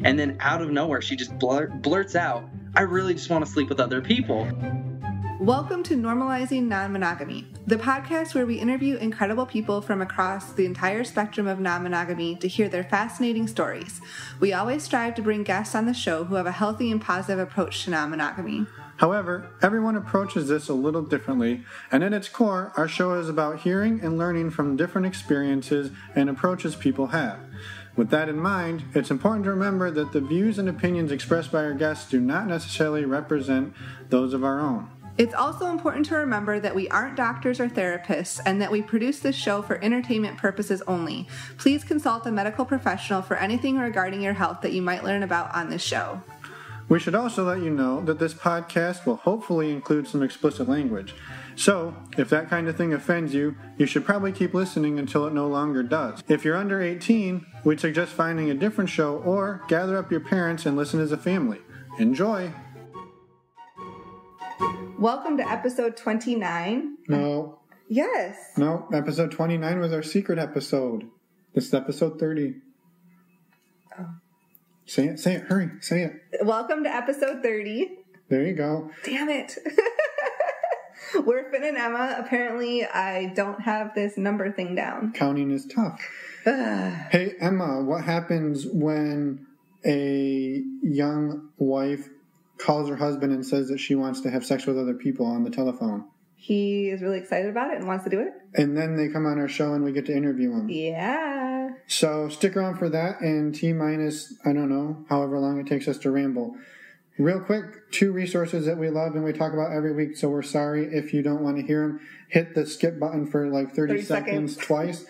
And then out of nowhere, she just blurts out, I really just want to sleep with other people. Welcome to Normalizing Non-Monogamy, the podcast where we interview incredible people from across the entire spectrum of non-monogamy to hear their fascinating stories. We always strive to bring guests on the show who have a healthy and positive approach to non-monogamy. However, everyone approaches this a little differently, and at its core, our show is about hearing and learning from different experiences and approaches people have. With that in mind, it's important to remember that the views and opinions expressed by our guests do not necessarily represent those of our own. It's also important to remember that we aren't doctors or therapists and that we produce this show for entertainment purposes only. Please consult a medical professional for anything regarding your health that you might learn about on this show. We should also let you know that this podcast will hopefully include some explicit language. So, if that kind of thing offends you, you should probably keep listening until it no longer does. If you're under 18, we'd suggest finding a different show or gather up your parents and listen as a family. Enjoy! Welcome to episode 29. No. Yes. No, episode 29 was our secret episode. This is episode 30. Oh. Say it, hurry, say it. Welcome to episode 30. There you go. Damn it. We're Finn and Emma. Apparently, I don't have this number thing down. Counting is tough. Hey, Emma, what happens when a young wife calls her husband and says that she wants to have sex with other people on the telephone? He is really excited about it and wants to do it. And then they come on our show and we get to interview him. Yeah. So stick around for that and T-minus, I don't know, however long it takes us to ramble. Real quick, 2 resources that we love and we talk about every week, so we're sorry if you don't want to hear them. Hit the skip button for like 30 seconds twice,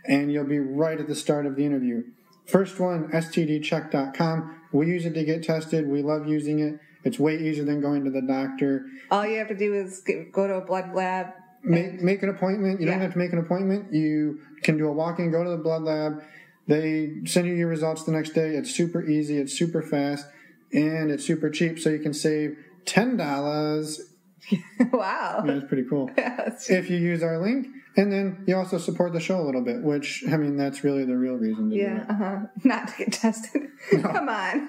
and you'll be right at the start of the interview. First one, stdcheck.com. We use it to get tested. We love using it. It's way easier than going to the doctor. All you have to do is go to a blood lab. Make an appointment. You don't have to make an appointment. You can do a walk-in, go to the blood lab. They send you your results the next day. It's super easy. It's super fast. And it's super cheap, so you can save $10. Wow. Yeah, that's pretty cool. Yeah, if you use our link. And then you also support the show a little bit, which, I mean, that's really the real reason to do it. Not to get tested. No. Come on.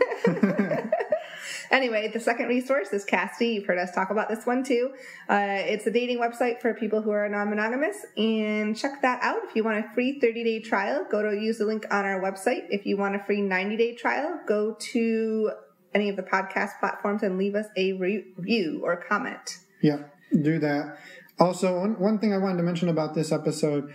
Anyway, the second resource is Cassidy. You've heard us talk about this one too. It's a dating website for people who are non-monogamous, and check that out. If you want a free 30-day trial, use the link on our website. If you want a free 90-day trial, go to any of the podcast platforms and leave us a review or comment. Yeah, do that. Also, one thing I wanted to mention about this episode,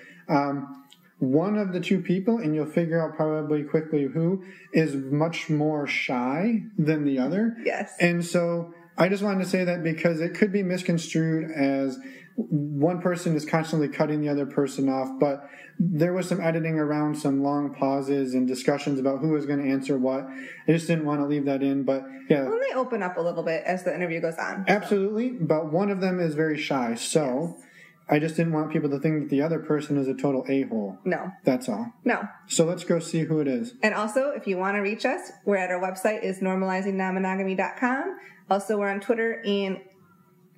one of the 2 people, and you'll figure out probably quickly who, is much more shy than the other. Yes. And so I just wanted to say that because it could be misconstrued as one person is constantly cutting the other person off, but there was some editing around some long pauses and discussions about who was going to answer what. I just didn't want to leave that in, but yeah. Well, they open up a little bit as the interview goes on. Absolutely, but one of them is very shy, so yes. I just didn't want people to think that the other person is a total a-hole. No. That's all. No. So let's go see who it is. And also, if you want to reach us, we're at our website is normalizingnonmonogamy.com. Also, we're on Twitter and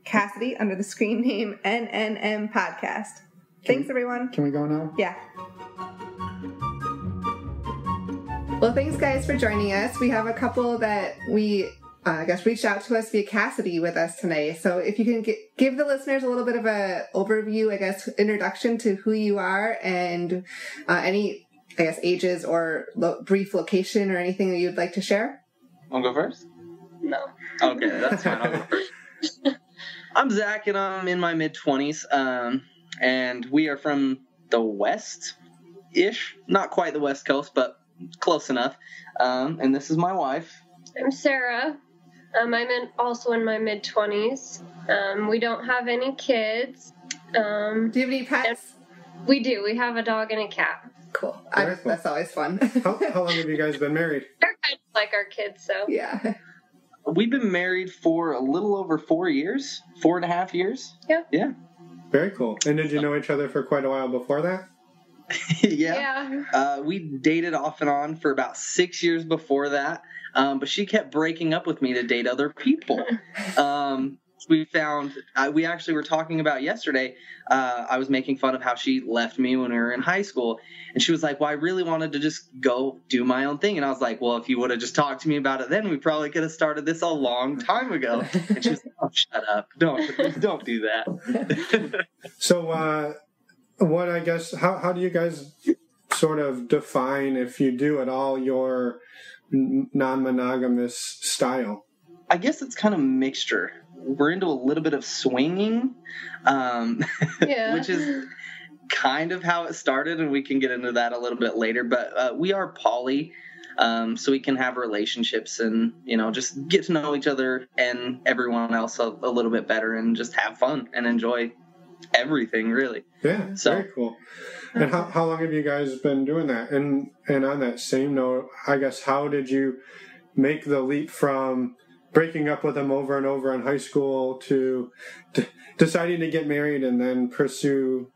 Cassidy under the screen name NNM Podcast. Thanks, everyone. Can we go now? Yeah. Well, thanks, guys, for joining us. We have a couple that we, reached out to us via Cassidy with us tonight. So if you can give the listeners a little bit of a overview, introduction to who you are and any, ages or brief location or anything that you'd like to share. I'll go first? No. Okay, that's fine. I'll go first. I'm Zach, and I'm in my mid-20s, and we are from the West-ish. Not quite the West Coast, but close enough. And this is my wife. I'm Sarah. I'm also in my mid-20s. We don't have any kids. Do you have any pets? We do. We have a dog and a cat. Cool. That's always fun. How long have you guys been married? They're kind of like our kids, so. Yeah. We've been married for a little over 4 years, 4.5 years. Yeah. Yeah. Very cool. And did you know each other for quite a while before that? Yeah. We dated off and on for about 6 years before that. But she kept breaking up with me to date other people. we found, we actually were talking about yesterday, I was making fun of how she left me when we were in high school. And she was like, well, I really wanted to just go do my own thing. And I was like, well, if you would have just talked to me about it then, we probably could have started this a long time ago. And she was like, oh, shut up. Don't do that. So what, I guess, how do you guys sort of define, if you do at all, your non-monogamous style? I guess it's kind of a mixture. We're into a little bit of swinging, which is kind of how it started, and we can get into that a little bit later. But we are poly, so we can have relationships and, just get to know each other and everyone else a little bit better and just have fun and enjoy everything, really. Yeah, very cool. And how long have you guys been doing that? And on that same note, I guess, how did you make the leap from breaking up with them over and over in high school to deciding to get married and then pursue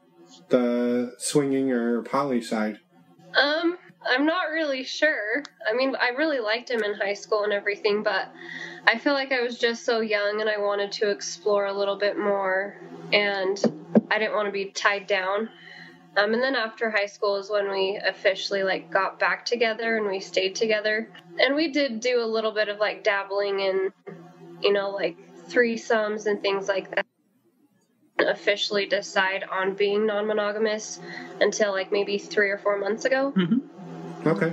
the swinging or poly side? I'm not really sure. I mean, I really liked him in high school and everything, but I feel like I was just so young and I wanted to explore a little bit more, and I didn't want to be tied down. And then after high school is when we officially got back together and we stayed together. And we did do a little bit of dabbling in, threesomes and things like that. Officially decide on being non-monogamous until maybe 3 or 4 months ago. Mm-hmm. Okay.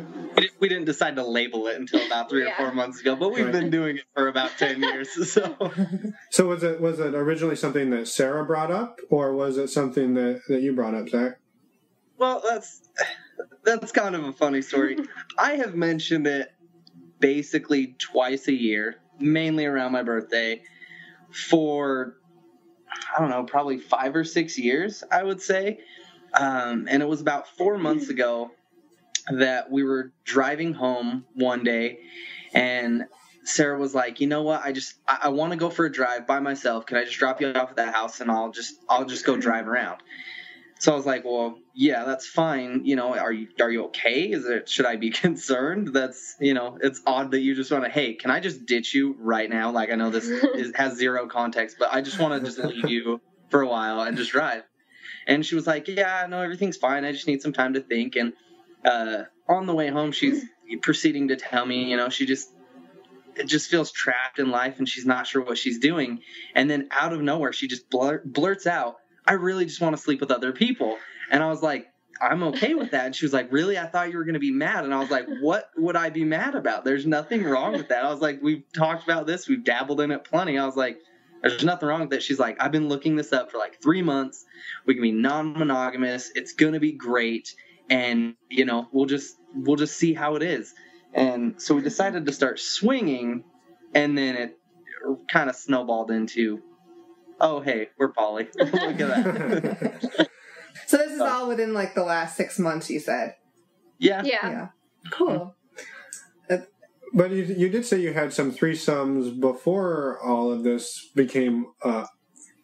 We didn't decide to label it until about 3 or 4 months ago, but we've been doing it for about 10 years. So was it originally something that Sarah brought up, or was it something that you brought up, Zach? Well, that's kind of a funny story. I have mentioned it basically twice a year, mainly around my birthday, for, I don't know, probably 5 or 6 years, I would say. And it was about 4 months ago that we were driving home one day, and Sarah was like, you know what, I want to go for a drive by myself. Can I just drop you off at that house and I'll just go drive around? So I was like, well, yeah, that's fine. Are you okay? Should I be concerned? That's, it's odd that you just want to, hey, can I just ditch you right now? I know this has zero context, but I just want to just leave you for a while and just drive. And she was like, yeah, no, everything's fine. I just need some time to think. And on the way home, she's proceeding to tell me, she just feels trapped in life and she's not sure what she's doing. And then out of nowhere, she just blurts out, I really just want to sleep with other people. And I was like, I'm okay with that. And she was like, really? I thought you were going to be mad. And I was like, what would I be mad about? There's nothing wrong with that. I was like, we've talked about this. We've dabbled in it plenty. I was like, there's nothing wrong with that. She's like, I've been looking this up for 3 months. We can be non-monogamous. It's going to be great. And, we'll just see how it is. And so we decided to start swinging, and then it kind of snowballed into, oh, hey, we're poly. Look at that. So this is all within the last 6 months, you said? Yeah. Cool. But you did say you had some threesomes before all of this became,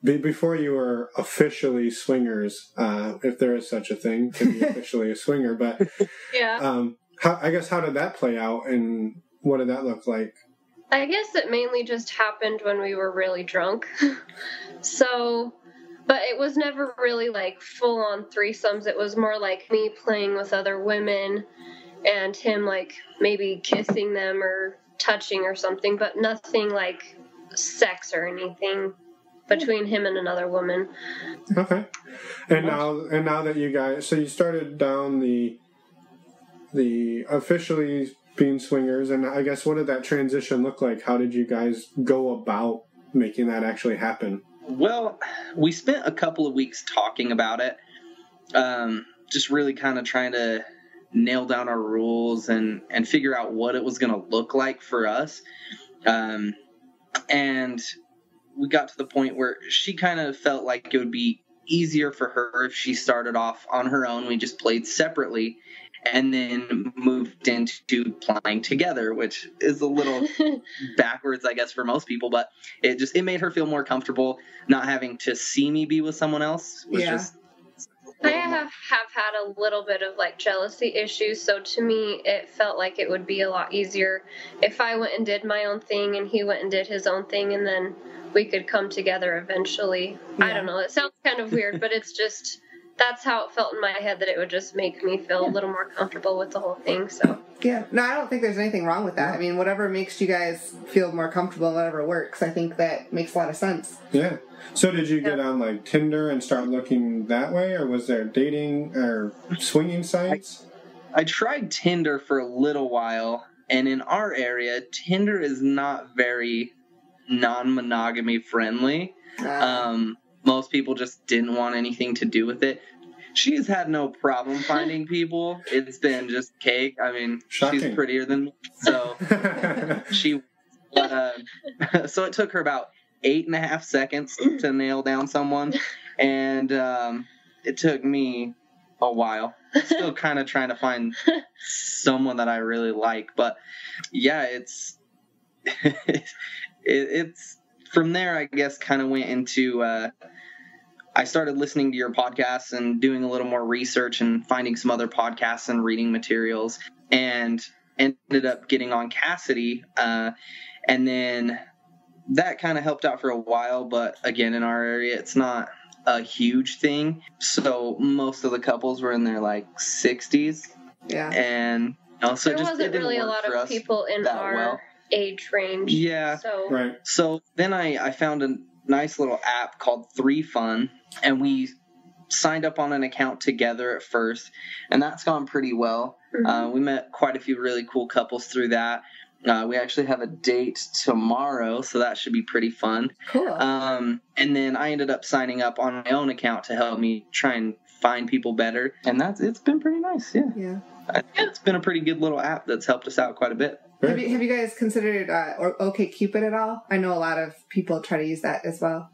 before you were officially swingers, if there is such a thing to be officially a swinger. But yeah. I guess, how did that play out, and what did that look like? I guess it mainly just happened when we were really drunk. But it was never really full-on threesomes. It was more me playing with other women and him maybe kissing them or touching or something, but nothing sex or anything between him and another woman. Okay. And now that you guys, so you started down the officially being swingers, and I guess, what did that transition look like? How did you guys go about making that actually happen? Well, we spent a couple of weeks talking about it, just really kind of trying to nail down our rules and figure out what it was going to look like for us. And we got to the point where she kind of felt like it would be easier for her if she started off on her own. We just played separately and then moved into playing together, which is a little backwards, I guess, for most people, but it made her feel more comfortable not having to see me be with someone else. Was just I have had a little bit of like jealousy issues, so to me it felt like it would be a lot easier if I went and did my own thing and he went and did his own thing, and then we could come together eventually. Yeah. I don't know, it sounds kind of weird, but it's just, that's how it felt in my head, that it would just make me feel a little more comfortable with the whole thing. So yeah, no, I don't think there's anything wrong with that. I mean, whatever makes you guys feel more comfortable, whatever works, I think that makes a lot of sense. Yeah. So did you get on like Tinder and start looking that way, or was there dating or swinging sites? I tried Tinder for a little while, and in our area, Tinder is not very non-monogamy friendly. Most people just didn't want anything to do with it. She's had no problem finding people. It's been just cake. I mean, Shocking. She's prettier than me, so so it took her about 8.5 seconds to nail down someone, and it took me a while. Still kind of trying to find someone that I really like, but yeah, it's from there, I guess, kind of went into I started listening to your podcasts and doing a little more research and finding some other podcasts and reading materials, and ended up getting on Cassidy, and then that kind of helped out for a while, but again, in our area, it's not a huge thing. So most of the couples were in their like 60s. Yeah. And also there wasn't really a lot of people in our age range. Yeah. So. Right. So then I found a nice little app called 3Fun, and we signed up on an account together at first, and that's gone pretty well. Mm-hmm. We met quite a few really cool couples through that. We actually have a date tomorrow, so that should be pretty fun. Cool. And then I ended up signing up on my own account to help me try and find people better, and it's been pretty nice. Yeah. It's been a pretty good little app that's helped us out quite a bit. Have you guys considered OkCupid at all? I know a lot of people try to use that as well.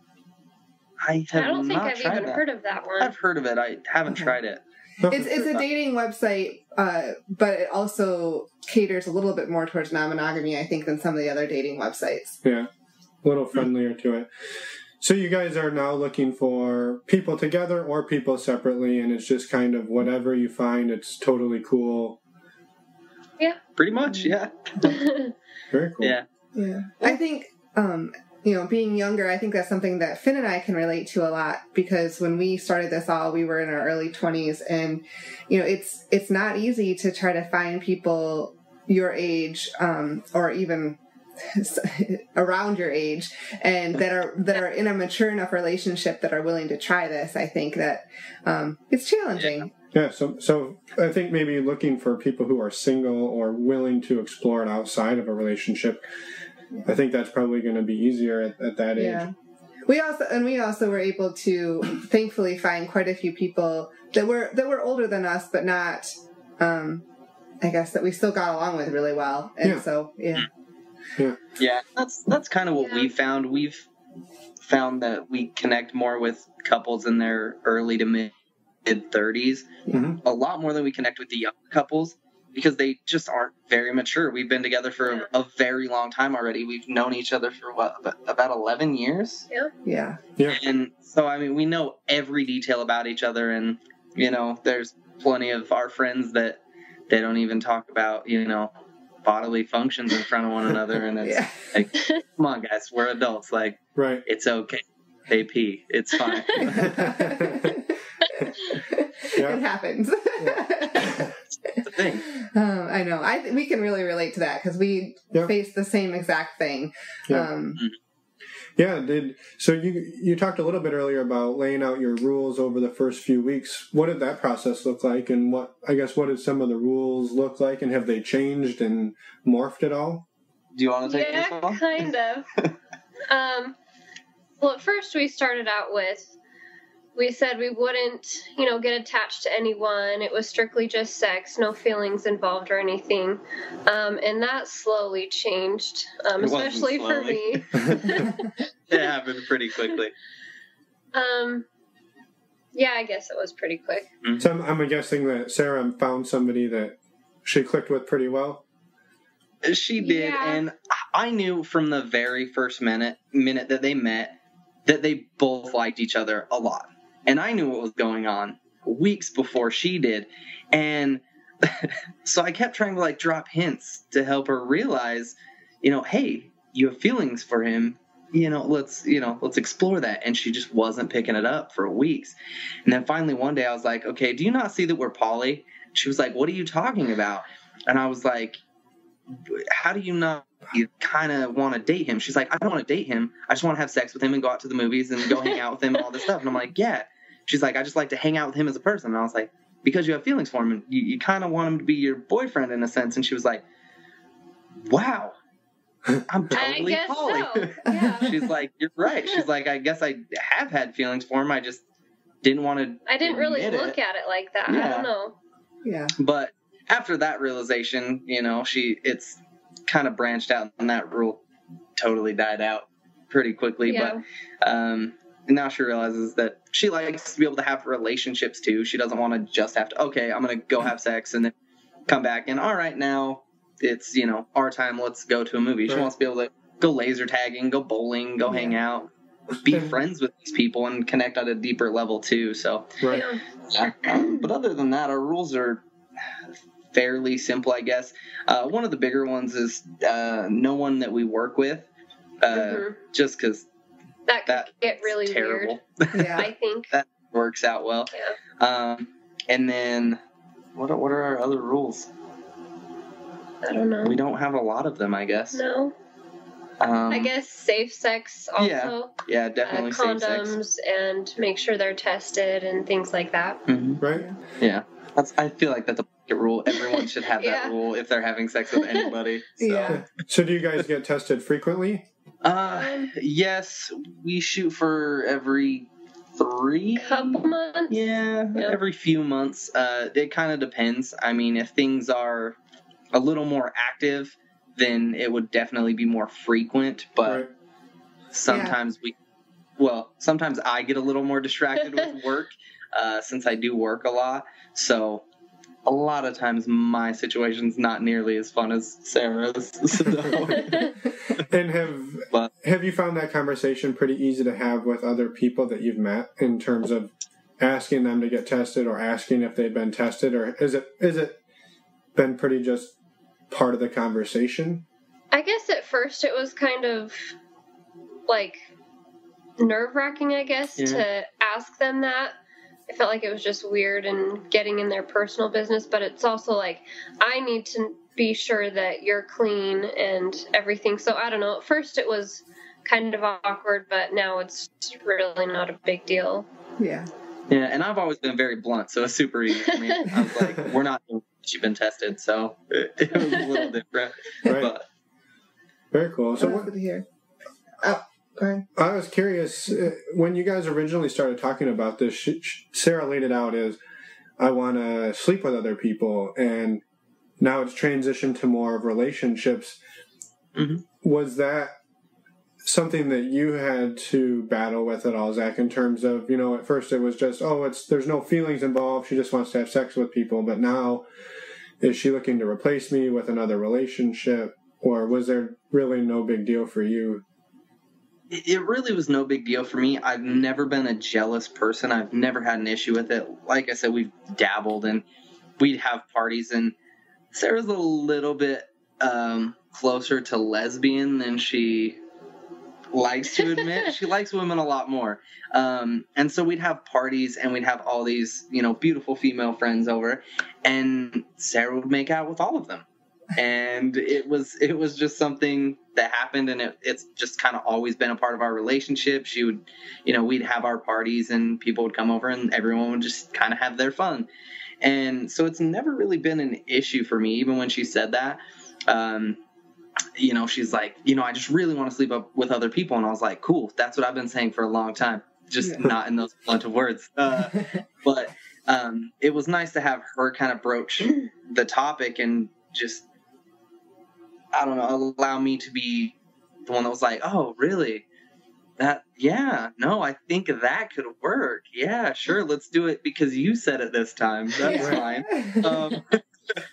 I don't think I've even heard of that one. I've heard of it. I haven't tried it. It's a dating website, but it also caters a little bit more towards non-monogamy, I think, than some of the other dating websites. Yeah, a little friendlier to it. So you guys are now looking for people together or people separately, and it's just kind of whatever you find, it's totally cool. Yeah. Pretty much, yeah. Very cool. Yeah. I think, being younger, I think that's something that Finn and I can relate to a lot, because when we started this all, we were in our early 20s, and, it's not easy to try to find people your age, or even around your age, and that are in a mature enough relationship that are willing to try this. I think that it's challenging. Yeah, so I think maybe looking for people who are single or willing to explore it outside of a relationship, I think that's probably going to be easier at that age. Yeah. We also were able to thankfully find quite a few people that were older than us, but not, I guess, that we still got along with really well. And Yeah, that's kind of what we found. We've found that we connect more with couples in their early to mid 30s, a lot more than we connect with the young couples, because they just aren't very mature. We've been together for a very long time already. We've known each other for about 11 years? Yeah. And so, I mean, we know every detail about each other, and, there's plenty of our friends that they don't even talk about, bodily functions in front of one another, and it's like, come on, guys, we're adults. Like, right. It's okay. They pee. It's fine. It happens. It's the thing. I know. We can really relate to that, because we face the same exact thing. So you talked a little bit earlier about laying out your rules over the first few weeks. What did that process look like, and what did some of the rules look like, and have they changed and morphed at all? Do you want to take this one? Yeah, kind of. Well, at first we started out with, we said we wouldn't, get attached to anyone. It was strictly just sex, no feelings involved or anything. And that slowly changed, especially for me. It happened pretty quickly. Yeah, I guess it was pretty quick. Mm-hmm. So I'm guessing that Sarah found somebody that she clicked with pretty well. She did, and I knew from the very first minute that they met that they both liked each other a lot. And I knew what was going on. weeks before she did. And so I kept trying to like drop hints to help her realize, hey, you have feelings for him. Let's explore that. And she just wasn't picking it up for weeks. And then finally one day I was like, okay, do you not see that we're poly? She was like, what are you talking about? And I was like, how do you not kind of want to date him? She's like, I don't want to date him. I just want to have sex with him and go out to the movies and go hang out with him and all this stuff. And I'm like, yeah. She's like, I just like to hang out with him as a person. And I was like, because you have feelings for him and you kind of want him to be your boyfriend in a sense. And she was like, wow, I'm totally poly. So. Yeah. She's like, you're right. She's like, I guess I have had feelings for him. I just didn't want to. I didn't really look at it like that. Yeah. I don't know. Yeah. But after that realization, it's kind of branched out, and that rule totally died out pretty quickly. Yeah. But now she realizes that she likes to be able to have relationships too. She doesn't want to just have to, okay, I'm going to go have sex and then come back and, all right, now it's, our time, let's go to a movie. She wants to be able to go laser tagging, go bowling, go hang out, be friends with these people and connect on a deeper level too. So, Right. But other than that, our rules are fairly simple, I guess. One of the bigger ones is no one that we work with, just because that could get really terrible. weird. Yeah. I think That works out well. Yeah. And then what are our other rules? I don't know. We don't have a lot of them, I guess. No. I guess safe sex also. Yeah, definitely safe sex. Condoms and make sure they're tested and things like that. Mm-hmm. Right? Yeah. I feel like that's a blanket rule. Everyone should have that Yeah. rule if they're having sex with anybody. So. Yeah. So do you guys get tested frequently? Yes, we shoot for every 3 Couple months. Yeah, every few months. It kind of depends. I mean, if things are a little more active, then it would definitely be more frequent. But Right. sometimes sometimes I get a little more distracted with work since I do work a lot. So a lot of times my situation's not nearly as fun as Sarah's. And have you found that conversation pretty easy to have with other people that you've met in terms of asking them to get tested or asking if they've been tested, or is it been pretty just part of the conversation? I guess at first it was kind of like nerve-wracking, I guess, to ask them that. I felt like it was just weird and getting in their personal business, but it's also like I need to be sure that you're clean and everything. So I don't know. At first it was kind of awkward, but now it's really not a big deal. Yeah. Yeah, and I've always been very blunt, so it's super easy for me. I was like, we're not you've been tested, so it was a little different. Right. But Very cool. So Good to hear. Oh, go ahead. I was curious, when you guys originally started talking about this, Sarah laid it out as, I want to sleep with other people, and now it's transitioned to more of relationships. Mm-hmm. Was that something that you had to battle with at all, Zach, in terms of, at first it was just, there's no feelings involved, she just wants to have sex with people, but now is she looking to replace me with another relationship, or was there really no big deal for you? It really was no big deal for me. I've never been a jealous person. I've never had an issue with it. Like I said, we've dabbled and we'd have parties, and Sarah's a little bit closer to lesbian than she likes to admit. She likes women a lot more. And so we'd have parties and we'd have all these, beautiful female friends over, and Sarah would make out with all of them. And it was just something that happened, and it's just kind of always been a part of our relationship. She would, we'd have our parties and people would come over and everyone would just kind of have their fun. And so it's never really been an issue for me, even when she said that. She's like, I just really want to sleep up with other people. And I was like, cool, that's what I've been saying for a long time, just not in those blunt of words. But it was nice to have her kind of broach the topic and just, I don't know, allow me to be the one that was like, oh, really? I think that could work. Yeah, sure, let's do it because you said it this time. That's fine.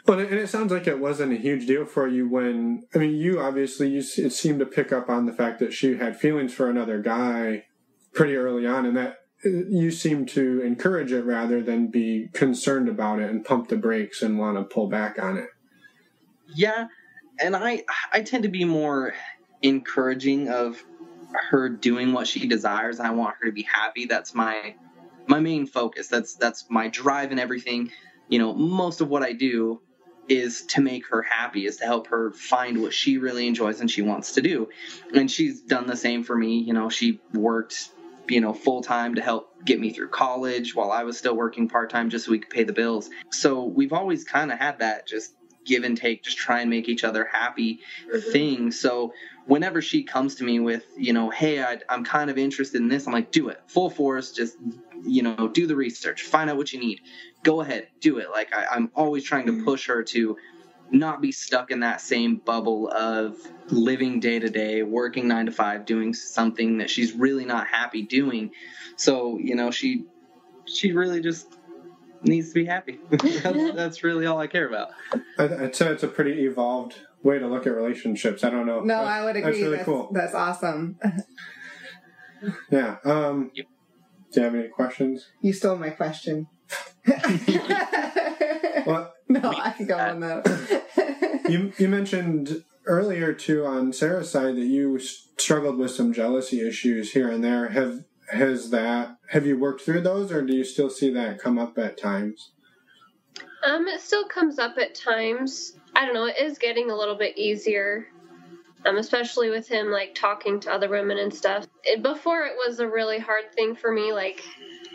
Well, and it sounds like it wasn't a huge deal for you when, you obviously, it seemed to pick up on the fact that she had feelings for another guy pretty early on, and that you seem to encourage it rather than be concerned about it and pump the brakes and want to pull back on it. Yeah, and I tend to be more encouraging of her doing what she desires. I want her to be happy. That's my main focus. That's my drive and everything. Most of what I do is to make her happy, is to help her find what she really enjoys and she wants to do. And she's done the same for me. She worked, full time to help get me through college while I was still working part time just so we could pay the bills. So we've always kind of had that just give and take, just try and make each other happy thing. So whenever she comes to me with, hey, I'm kind of interested in this, I'm like, do it full force. Just, do the research, find out what you need. Go ahead, do it. Like I'm always trying to push her to not be stuck in that same bubble of living day to day, working 9 to 5, doing something that she's really not happy doing. So, she really just needs to be happy. That's really all I care about. I'd say it's a pretty evolved way to look at relationships. I don't know. No, I would agree. That's really cool. That's awesome. Yeah. Yep. Do you have any questions? You stole my question. What? No, I can go on that. You mentioned earlier too on Sarah's side that you struggled with some jealousy issues here and there. Have you worked through those, or do you still see that come up at times? It still comes up at times. I don't know, it is getting a little bit easier. Especially with him, like, talking to other women and stuff. Before, it was a really hard thing for me. Like,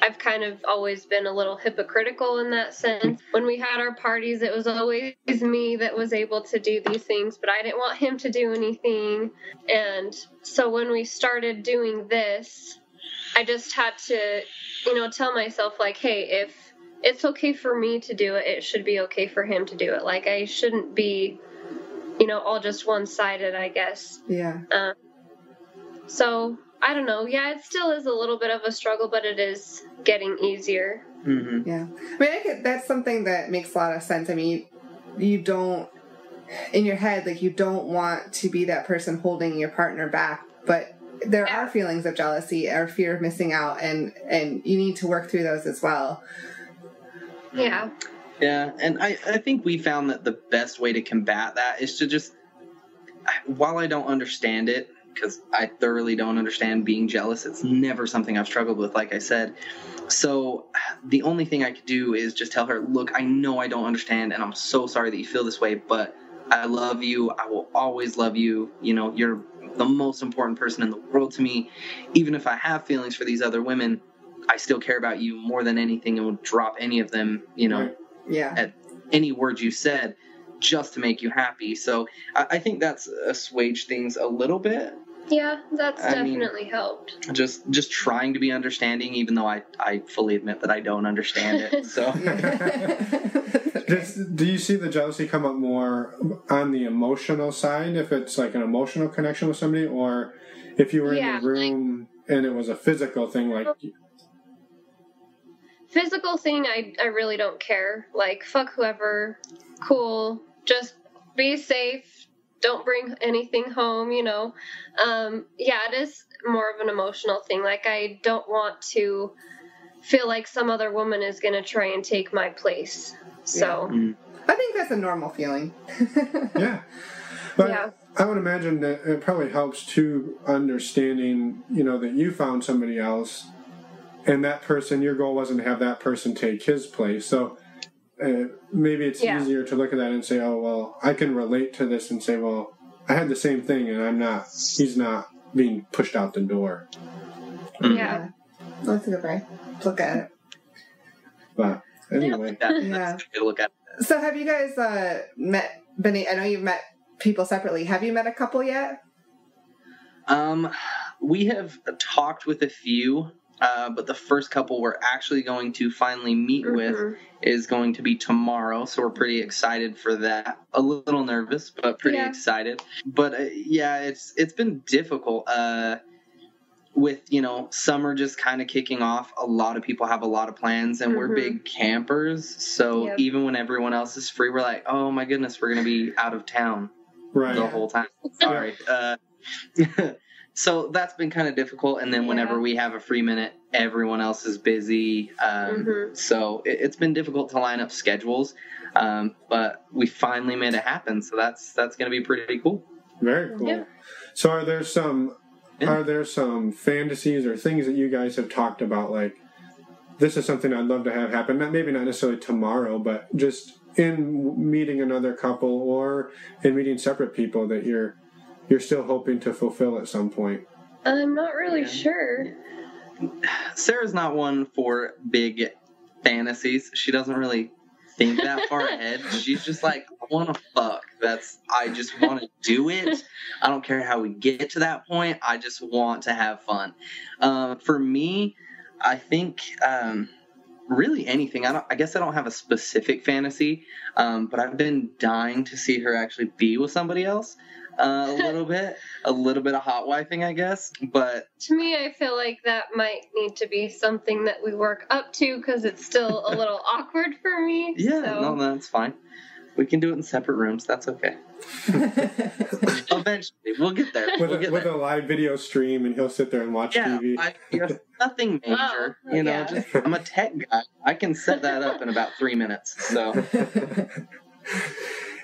I've kind of always been a little hypocritical in that sense. When we had our parties, it was always me that was able to do these things, but I didn't want him to do anything. And so when we started doing this, I just had to, tell myself, like, hey, if it's okay for me to do it, it should be okay for him to do it. Like, I shouldn't be, all just one-sided, I guess. Yeah. So, I don't know. Yeah, it still is a little bit of a struggle, but it is getting easier. Mm-hmm. Yeah. I mean, that's something that makes a lot of sense. I mean, you don't, in your head, like, you don't want to be that person holding your partner back, but there are feelings of jealousy or fear of missing out, and you need to work through those as well. Yeah. Yeah, and I think we found that the best way to combat that is to just, while I don't understand it, because I thoroughly don't understand being jealous, it's never something I've struggled with, like I said. So the only thing I could do is just tell her, look, I know I don't understand, and I'm so sorry that you feel this way, but I love you. I will always love you. You're the most important person in the world to me. Even if I have feelings for these other women, I still care about you more than anything and would drop any of them, Yeah. at any word you said just to make you happy. So I think that's assuaged things a little bit. Yeah, that's definitely helped. Just trying to be understanding, even though I fully admit that I don't understand it. So do you see the jealousy come up more on the emotional side, if it's like an emotional connection with somebody, or if you were in the room and it was a physical thing, like... Physical thing, I really don't care. Like, fuck whoever. Cool. Just be safe. Don't bring anything home, Yeah, it is more of an emotional thing. Like, I don't want to feel like some other woman is going to try and take my place. So... Yeah. I think that's a normal feeling. Yeah. But I would imagine that it probably helps too, understanding, that you found somebody else, and that person, your goal wasn't to have that person take his place. So maybe it's easier to look at that and say, oh, well, I can relate to this and say, well, I had the same thing and he's not being pushed out the door. Yeah. That's a good way to look at it. But anyway. That's a good look at it. So have you guys met, Benny, I know you've met people separately. Have you met a couple yet? We have talked with a few. But the first couple we're actually going to finally meet with is going to be tomorrow, so we're pretty excited for that. A little nervous, but pretty excited. But it's been difficult. With summer just kind of kicking off, a lot of people have a lot of plans, and we're big campers. So even when everyone else is free, we're like, oh my goodness, we're gonna be out of town the whole time. Sorry. So that's been kind of difficult. And then whenever we have a free minute, everyone else is busy. So it's been difficult to line up schedules. But we finally made it happen. So that's going to be pretty cool. Very cool. Yeah. So are there some fantasies or things that you guys have talked about, like, this is something I'd love to have happen, maybe not necessarily tomorrow, but just in meeting another couple or in meeting separate people that you're still hoping to fulfill at some point? I'm not really sure. Sarah's not one for big fantasies. She doesn't really think that far ahead. She's just like, I want to fuck. I just want to do it. I don't care how we get to that point. I just want to have fun. For me, I think really anything. I guess I don't have a specific fantasy, but I've been dying to see her actually be with somebody else. A little bit of hot wifing, I guess. But to me, I feel like that might need to be something that we work up to because it's still a little awkward for me. Yeah, no, that's fine. We can do it in separate rooms. That's okay. Eventually, we'll get there. With a live video stream, and he'll sit there and watch TV. Nothing major. Just, I'm a tech guy. I can set that up in about 3 minutes. So,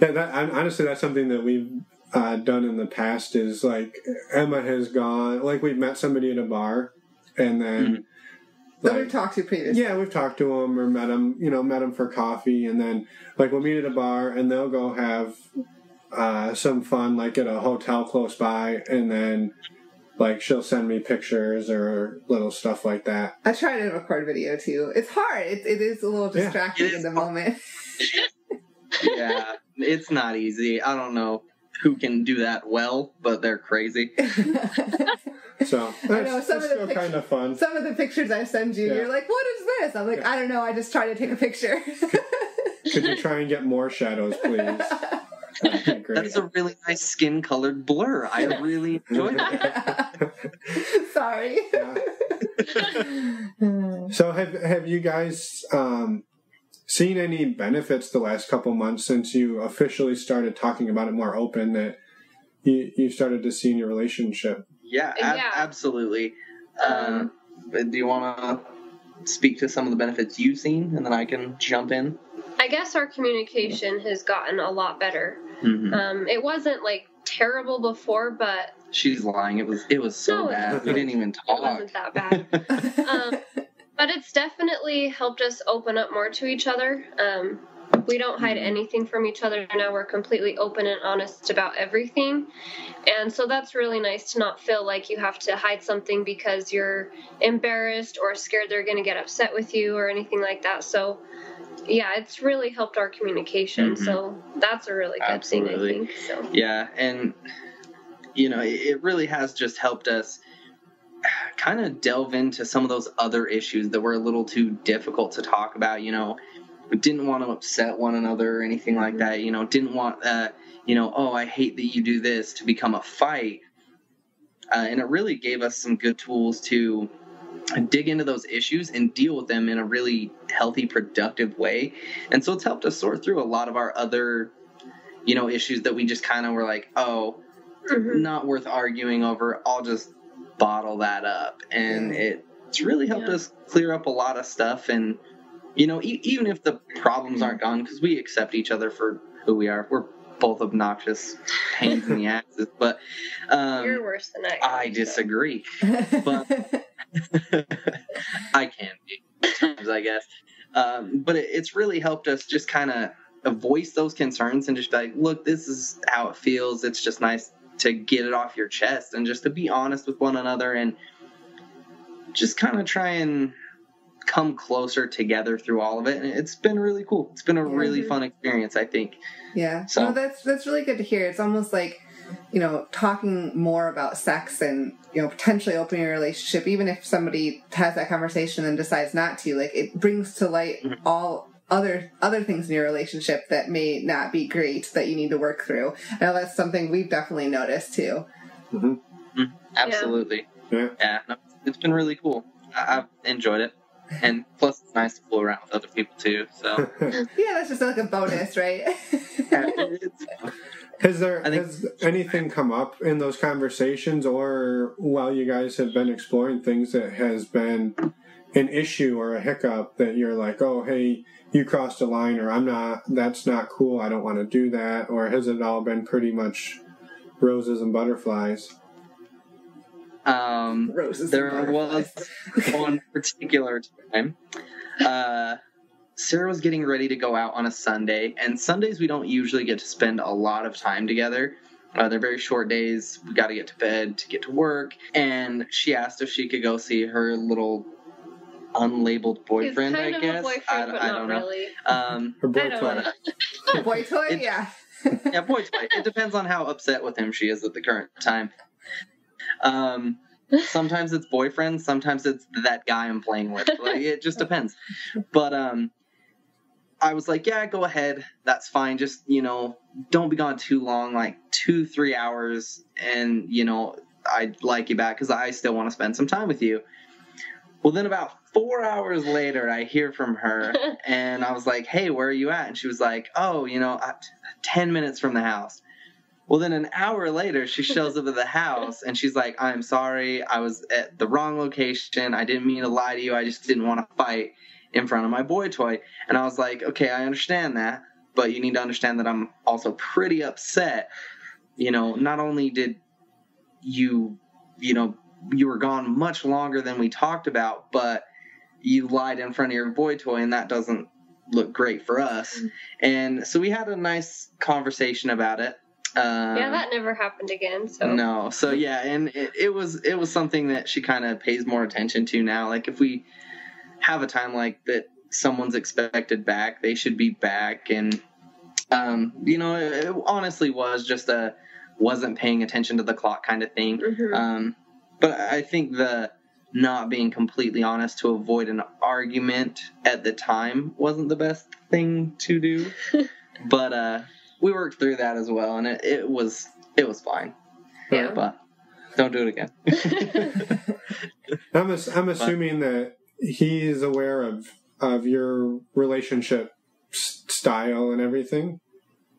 honestly, that's something that we've done in the past. Is like Emma has gone. Like we've met somebody at a bar, and then. That we've talked to previously. Yeah, we've talked to them or met them for coffee, and then like we'll meet at a bar and they'll go have some fun like at a hotel close by, and then like she'll send me pictures or little stuff like that. I try to record video too. It's hard. It is a little distracting in the moment. Yeah, it's not easy. I don't know who can do that well, but they're crazy. So I know some of the kind of fun. Some of the pictures I send you, you're like, "What is this?" I'm like, "I don't know. I just try to take a picture." Could you try and get more shadows, please? That's a really nice skin-colored blur. I really enjoyed it. Sorry. So have you guys seen any benefits the last couple months since you officially started talking about it more open, that you started to see in your relationship? Yeah, absolutely. Do you want to speak to some of the benefits you've seen, and then I can jump in? I guess our communication has gotten a lot better. Mm-hmm. It wasn't like terrible before, but she's lying. It was so bad. We didn't even talk. It wasn't that bad. But it's definitely helped us open up more to each other. We don't hide anything from each other now. We're completely open and honest about everything. And so that's really nice to not feel like you have to hide something because you're embarrassed or scared they're going to get upset with you or anything like that. So, yeah, it's really helped our communication. Mm-hmm. So that's a really good thing, I think. So. Yeah, and, it really has just helped us kind of delve into some of those other issues that were a little too difficult to talk about. We didn't want to upset one another or anything like that. Didn't want, oh, I hate that you do this to become a fight. And it really gave us some good tools to dig into those issues and deal with them in a really healthy, productive way. And so it's helped us sort through a lot of our other, issues that we just kind of were like, oh, not worth arguing over. I'll just bottle that up. And it's really helped us clear up a lot of stuff. And even if the problems aren't gone, because we accept each other for who we are. We're both obnoxious pains in the asses, but you're worse than I disagree. But I can be sometimes, I guess. But it's really helped us just kind of voice those concerns and just be like, look, this is how it feels. It's just nice to get it off your chest and just to be honest with one another and just kind of try and come closer together through all of it. And it's been really cool. It's been a really fun experience, I think. Yeah. So that's really good to hear. It's almost like, talking more about sex and, potentially opening a relationship, even if somebody has that conversation and decides not to, like, it brings to light all other things in your relationship that may not be great that you need to work through. I know that's something we've definitely noticed too. Mm-hmm. Mm-hmm. Absolutely. Yeah. No, it's been really cool. I've enjoyed it. And plus, it's nice to fool around with other people too. So yeah, that's just like a bonus, right? Has anything come up in those conversations, or while you guys have been exploring things, that has been an issue or a hiccup that you're like, oh, hey, you crossed a line, or that's not cool, I don't want to do that? Or has it all been pretty much roses and butterflies? There was one particular time. Sarah was getting ready to go out on a Sunday, and Sundays we don't usually get to spend a lot of time together. They're very short days. We got to get to bed to get to work, and she asked if she could go see her little unlabeled boyfriend. He's kind I of guess a boyfriend, but I not don't know. really. Her boy toy. Boy toy, yeah. Yeah, boy toy. It depends on how upset with him she is at the current time. Sometimes it's boyfriend, sometimes it's that guy I'm playing with. Like, it just depends. But I was like, yeah, go ahead. That's fine. Just, don't be gone too long, like 2-3 hours. And, I'd like you back because I still want to spend some time with you. Well, then about 4 hours later, I hear from her and I was like, hey, where are you at? And she was like, oh, 10 minutes from the house. Well, then an hour later, she shows up at the house and she's like, I'm sorry. I was at the wrong location. I didn't mean to lie to you. I just didn't want to fight in front of my boy toy. And I was like, okay, I understand that, but you need to understand that I'm also pretty upset. Not only did you were gone much longer than we talked about, but you lied in front of your boy toy, and that doesn't look great for us. And so we had a nice conversation about it. Yeah, that never happened again. So no, so yeah, and it was something that she kind of pays more attention to now. Like if we have a time like that, someone's expected back, they should be back. And it honestly was just wasn't paying attention to the clock kind of thing. Mm-hmm. But I think the not being completely honest to avoid an argument at the time wasn't the best thing to do. But we worked through that as well, and it was fine. Yeah. But don't do it again. I'm assuming that he's aware of your relationship style and everything.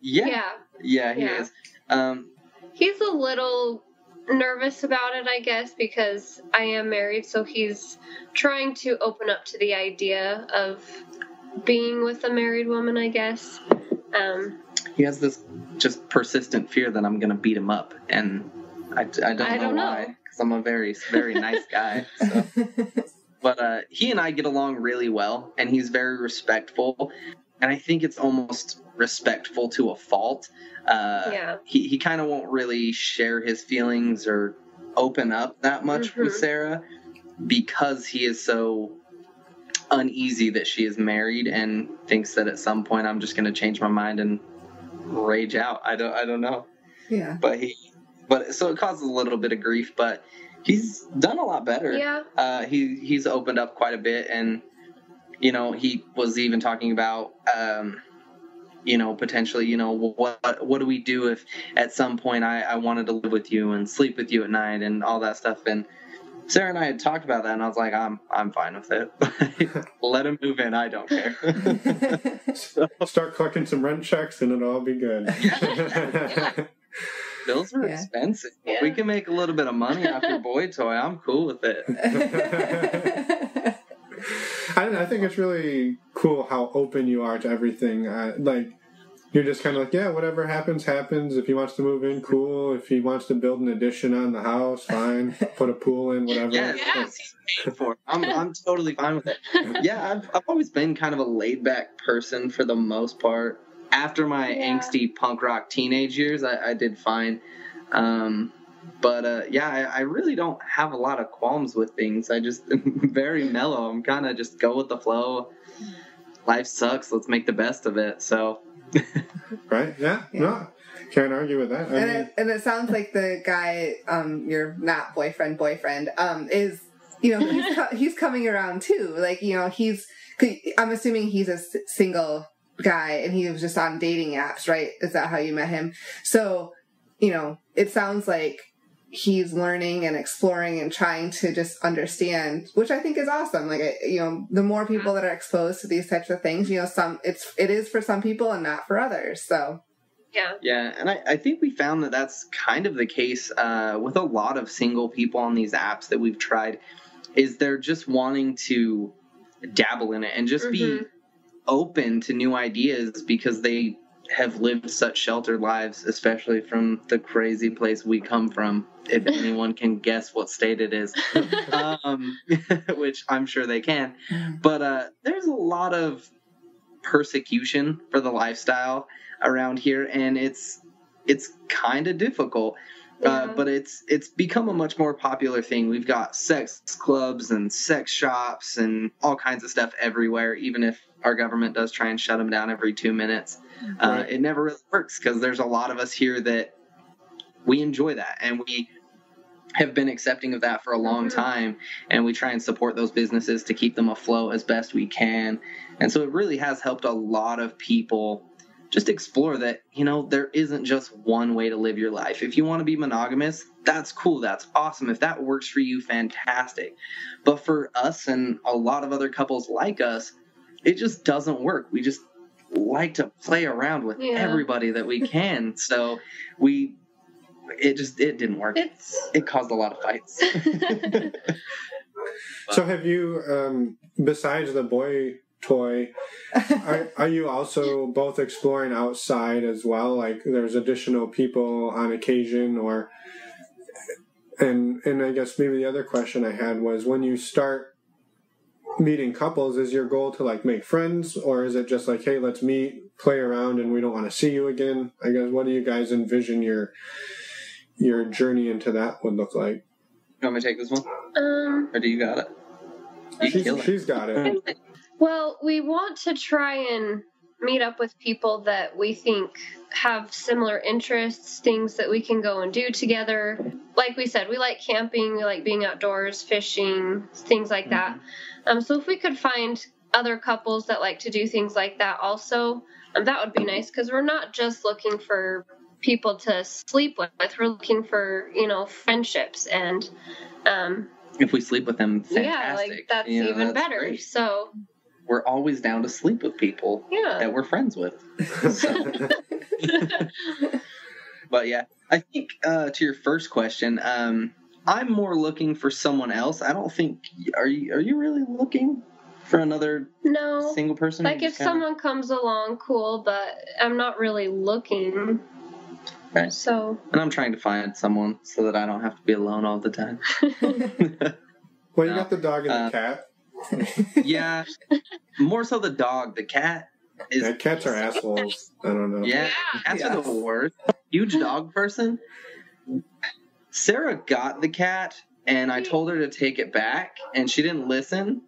Yeah, he is. He's a little nervous about it, I guess, because I am married, so he's trying to open up to the idea of being with a married woman, I guess. He has this just persistent fear that I'm going to beat him up, and I don't know why, because I'm a very, very nice guy. So. But he and I get along really well, and he's very respectful, and I think it's almost respectful to a fault. He kind of won't really share his feelings or open up that much with Sarah because he is so uneasy that she is married and thinks that at some point I'm just going to change my mind and rage out. I don't know. Yeah. But so it causes a little bit of grief, but he's done a lot better. Yeah. He's opened up quite a bit, and he was even talking about potentially, what do we do if at some point I wanted to live with you and sleep with you at night and all that stuff. And Sarah and I had talked about that, and I was like, I'm fine with it. Let him move in. I don't care. I'll start collecting some rent checks, and it'll all be good. Bills are expensive. Yeah. We can make a little bit of money off your boy toy. I'm cool with it. I think it's really cool how open you are to everything. You're just kind of like, yeah, whatever happens, happens. If he wants to move in, cool. If he wants to build an addition on the house, fine. Put a pool in, whatever. Yes, he's paid for it. I'm totally fine with it. Yeah, I've always been kind of a laid-back person for the most part. After my angsty punk rock teenage years, I did fine. I really don't have a lot of qualms with things. I just am very mellow. I'm kind of just go with the flow. Life sucks. Let's make the best of it. So. Right? Yeah. No, can't argue with that. And it sounds like the guy, your not boyfriend, is, he's coming around too. Like, I'm assuming he's a single guy and he was just on dating apps, right? Is that how you met him? So, it sounds like he's learning and exploring and trying to just understand, which I think is awesome. Like, the more people that are exposed to these types of things, it is for some people and not for others. So Yeah, and I think we found that that's kind of the case with a lot of single people on these apps that we've tried, is they're just wanting to dabble in it and just be open to new ideas because they have lived such sheltered lives, especially from the crazy place we come from, if anyone can guess what state it is, which I'm sure they can. But there's a lot of persecution for the lifestyle around here, and it's kind of difficult. But it's become a much more popular thing. We've got sex clubs and sex shops and all kinds of stuff everywhere, even if our government does try and shut them down every 2 minutes. It never really works because there's a lot of us here that we enjoy that, and we have been accepting of that for a long time, and we try and support those businesses to keep them afloat as best we can. And so it really has helped a lot of people just explore that, there isn't just one way to live your life. If you want to be monogamous, that's cool. That's awesome. If that works for you, fantastic. But for us and a lot of other couples like us, it just doesn't work. We just like to play around with everybody that we can. So it didn't work. It caused a lot of fights. So have you, besides the boy toy, are you also both exploring outside as well? Like there's additional people on occasion, or and I guess maybe the other question I had was, when you start meeting couples, is your goal to like make friends, or is it just like, hey, let's meet, play around, and we don't want to see you again? I guess, what do you guys envision your journey into that would look like? You want me to take this one? Or do you got it? She's got it. Well, we want to try and meet up with people that we think have similar interests, things that we can go and do together. Like we said, we like camping, we like being outdoors, fishing, things like that. So if we could find other couples that like to do things like that also, that would be nice, because we're not just looking for people to sleep with. We're looking for, friendships, and if we sleep with them, fantastic. Yeah, like that's even better. Great. So we're always down to sleep with people that we're friends with. But yeah, I think to your first question, I'm more looking for someone else. I don't think are you really looking for another single person? Like if someone comes along, cool, but I'm not really looking. Right. So, and I'm trying to find someone so that I don't have to be alone all the time. Well, you got the dog and the cat. Yeah, more so the dog. The cat is... Yeah, cats are assholes. I don't know. Yeah, cats are the worst. Huge dog person. Sarah got the cat, and I told her to take it back, and she didn't listen.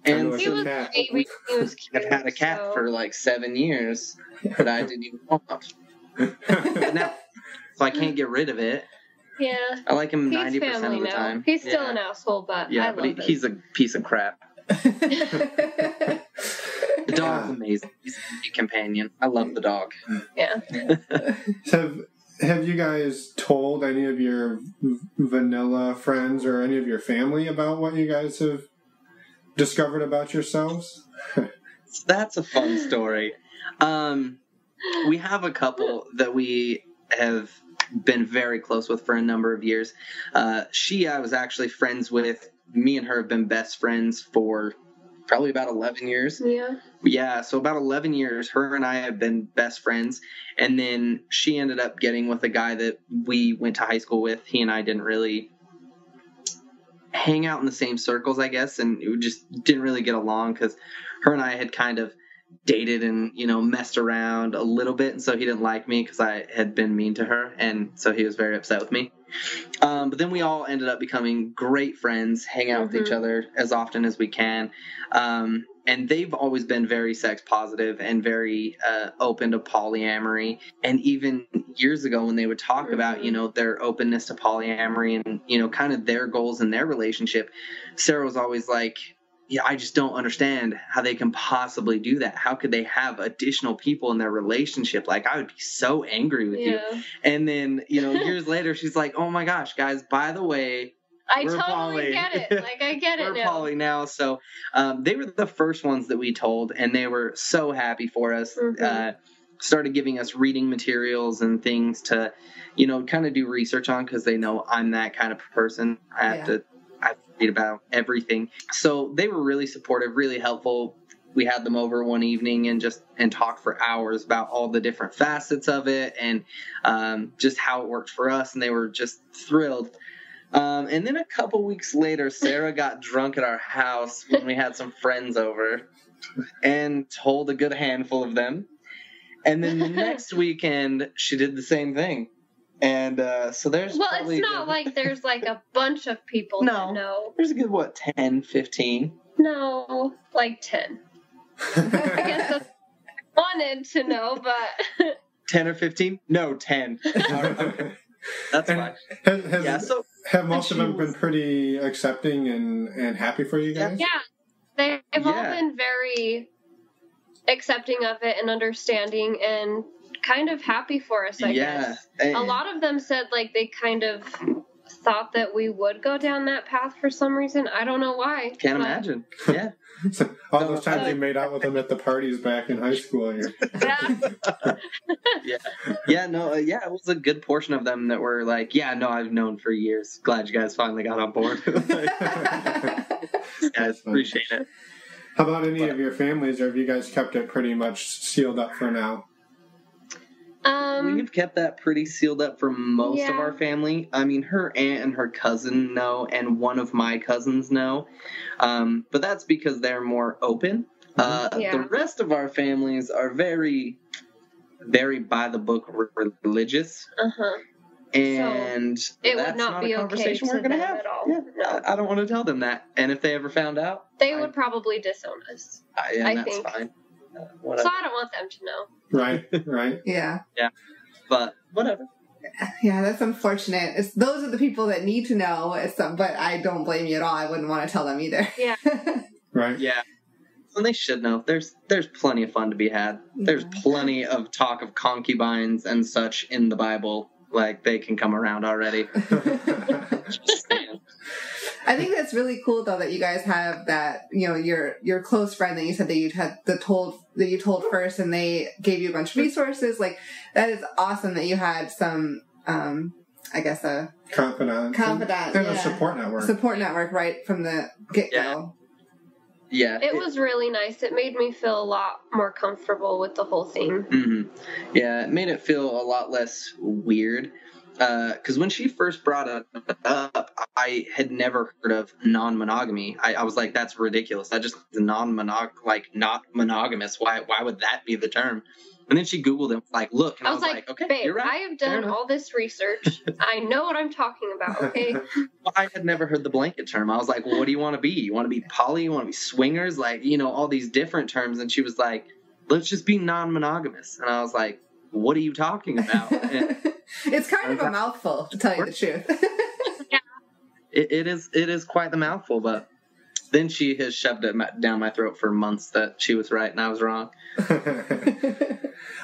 And he was a baby. He was cute, I've had a cat for like 7 years that I didn't even want. Now, so I can't get rid of it. Yeah. I like him 90% family of the now. time. He's still an asshole, but I love him. He's a piece of crap. The dog's amazing. He's a great companion. I love the dog. Yeah. Have you guys told any of your vanilla friends or any of your family about what you guys have discovered about yourselves? That's a fun story. We have a couple that we have been very close with for a number of years. I was actually friends with. Me and her have been best friends for probably about 11 years. Yeah, so about 11 years, her and I have been best friends. And then she ended up getting with a guy that we went to high school with. He and I didn't really hang out in the same circles, I guess, and we just didn't really get along because her and I had kind of dated and, messed around a little bit, and so he didn't like me because I had been mean to her, and so he was very upset with me. But then we all ended up becoming great friends, hang out with each other as often as we can. And they've always been very sex positive and very open to polyamory. And even years ago when they would talk about, their openness to polyamory and, kind of their goals in their relationship, Sarah was always like, yeah, I just don't understand how they can possibly do that. How could they have additional people in their relationship? Like, I would be so angry with you. And then, years later, she's like, oh my gosh, guys, by the way, I totally get it. Like, I get it now. We're poly now. So they were the first ones that we told, and they were so happy for us. started giving us reading materials and things to, kind of do research on, because they know I'm that kind of person. I have to read about everything. So they were really supportive, really helpful. We had them over one evening and talked for hours about all the different facets of it and just how it worked for us. And they were just thrilled. And then a couple weeks later, Sarah got drunk at our house when we had some friends over and told a good handful of them. And then the next weekend, she did the same thing. And so there's it's not like there's like a bunch of people that know. There's a good, 10, 15? No, like 10. I guess that's what I wanted to know, but 10 or 15? No, 10. That's fine. Have most of them been pretty accepting and happy for you guys? Yeah, they've all been very accepting of it and understanding and kind of happy for us, I guess. A lot of them said like they kind of thought that we would go down that path for some reason. I don't know why. Can't imagine. Yeah. All those times you made out with them at the parties back in high school. It was a good portion of them that were like, I've known for years. Glad you guys finally got on board. Guys, appreciate it. How about any of your families, or have you guys kept it pretty much sealed up for now? We've kept that pretty sealed up for most of our family. I mean, her aunt and her cousin know, and one of my cousins know. But that's because they're more open. The rest of our families are very, very by the book religious. And so it would not be a conversation okay we're going to have at all. Yeah. No. I don't want to tell them that. And if they ever found out, they would probably disown us. That's fine. So I don't want them to know. Right. Yeah. But whatever. Yeah, that's unfortunate. Those are the people that need to know. But I don't blame you at all. I wouldn't want to tell them either. Yeah. Right. Yeah. And they should know. There's plenty of fun to be had. There's plenty of talk of concubines and such in the Bible. Like, they can come around already. Just saying. I think that's really cool, though, that you guys have that, your close friend that you said that you told first, and they gave you a bunch of resources. Like, that is awesome that you had some, I guess, a confidant and a support network. Support network right from the get-go. Yeah. It was really nice. It made me feel a lot more comfortable with the whole thing. Mm-hmm. Yeah, it made it feel a lot less weird. Because when she first brought it up, I had never heard of non-monogamy. I was like, that's ridiculous. That just is not monogamous. Why would that be the term? And then she Googled it, like, look, and I was like, okay, babe, you're right. I have done all this research. I know what I'm talking about, okay? Well, I had never heard the blanket term. I was like, well, what do you want to be? You want to be poly? You want to be swingers? Like, all these different terms. And she was like, let's just be non-monogamous. And I was like, what are you talking about? And it's kind of a mouthful, to tell you the truth. Yeah. It is quite the mouthful, but then she has shoved it down my throat for months that she was right and I was wrong.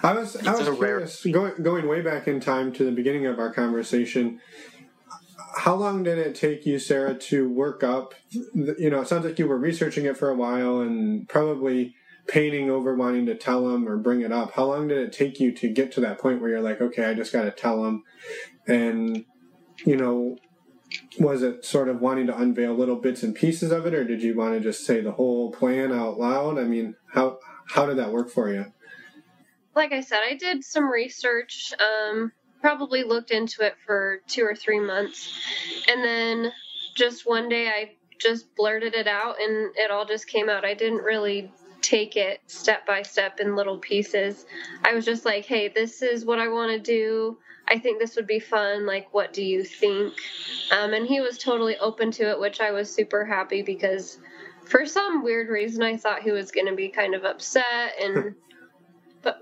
I was curious, going way back in time to the beginning of our conversation, how long did it take you, Sarah, to work up? It sounds like you were researching it for a while and probably painting over wanting to tell them or bring it up. How long did it take you to get to that point where you're like, okay, I just got to tell them? And, was it sort of wanting to unveil little bits and pieces of it, or did you want to just say the whole plan out loud? I mean, how did that work for you? Like I said, I did some research, probably looked into it for 2 or 3 months, and then just one day I just blurted it out and it all just came out. I didn't really take it step by step in little pieces. I was just like, hey, this is what I want to do. I think this would be fun. Like, what do you think? And he was totally open to it, which I was super happy because for some weird reason I thought he was going to be kind of upset but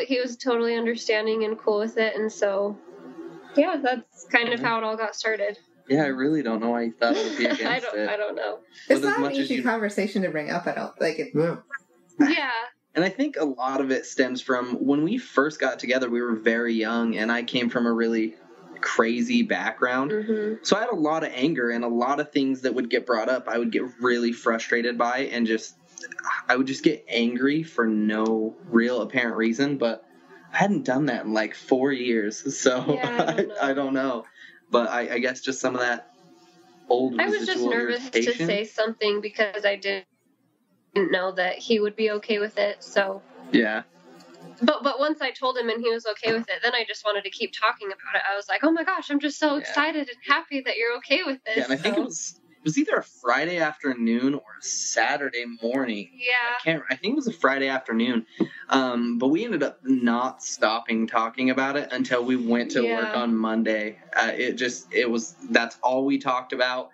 he was totally understanding and cool with it. And so, yeah, that's kind of how it all got started. Yeah, I really don't know why you thought it would be against it. I don't know. It's not an easy conversation to bring up, I don't like it. Yeah. And I think a lot of it stems from when we first got together, we were very young, and I came from a really crazy background. Mm-hmm. So I had a lot of anger, and a lot of things that would get brought up, I would get really frustrated by, and I would just get angry for no real apparent reason. But hadn't done that in like 4 years, so Yeah, I don't know. But I guess just some of that old I was just residual nervous irritation. to say something because I didn't know that he would be okay with it. So Yeah. But once I told him and he was okay with it, then I just wanted to keep talking about it. I was like, oh my gosh, I'm just so excited and happy that you're okay with this. Yeah, and I think it was either a Friday afternoon or a Saturday morning. Yeah. I think it was a Friday afternoon. But we ended up not stopping talking about it until we went to work on Monday. That's all we talked about.